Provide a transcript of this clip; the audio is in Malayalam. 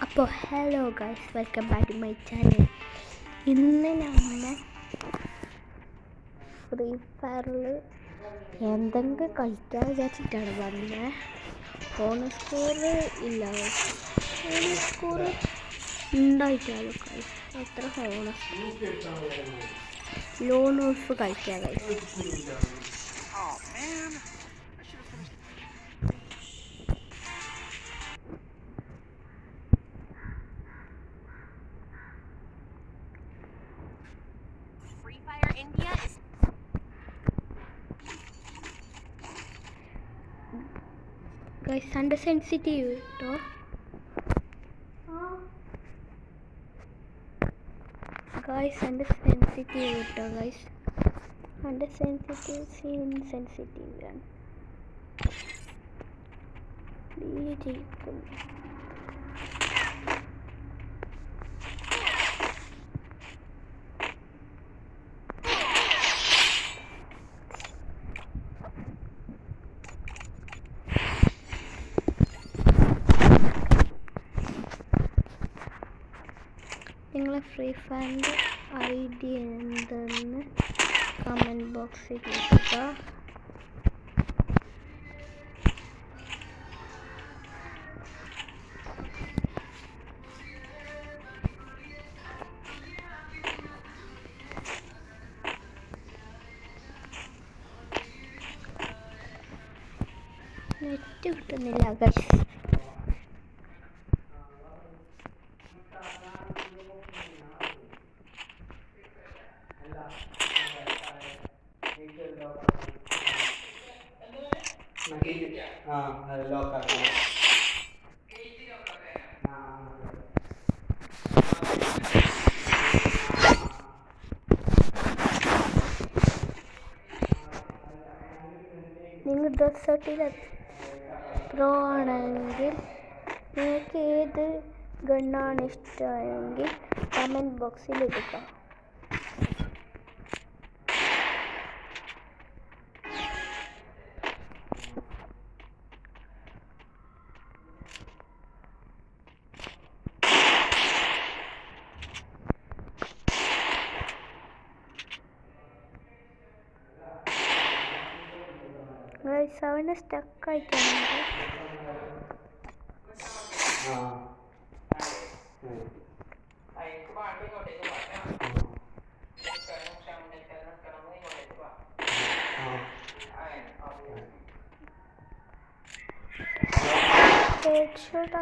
അപ്പോൾ hello guys, welcome back to my channel. ഇന്ന് നമ്മൾ ഫ്രീ ഫയറിൽ എന്തെങ്കിലും കളിക്കാൻ വിചാരിച്ചിട്ടാണ് വന്നത്. ഫോൺ സ്കോർ ഇല്ല, ഫോൺ സ്കോർ ഉണ്ടായിട്ടാണ് ഗൈസ്. എത്ര ഫോണ് ലോൺ ഓഫ് കളിക്കാം ഗൈസ്. Guys, under sensitive കേട്ടോ. Guys, under sensitive കേട്ടോ. Guys, under sensitive scene sensitive ആണ്. നിങ്ങളെ ഫ്രീ ഫയറിൻ്റെ ID എന്തെന്ന് കമൻറ്റ് ബോക്സിൽ കൊടുക്കുക. നെറ്റ് കിട്ടുന്നില്ല ഗൈസ്. നിങ്ങൾ ഡെസേർട്ടിൽ പ്രോ ആണെങ്കിൽ നിങ്ങൾക്ക് ഏത് ഗണ്ണാണ് ഇഷ്ടമെങ്കിൽ കമൻറ്റ് ബോക്സിൽ ഇടുക. അവന് സ്റ്റക്കായിട്ടാണ്. Head shot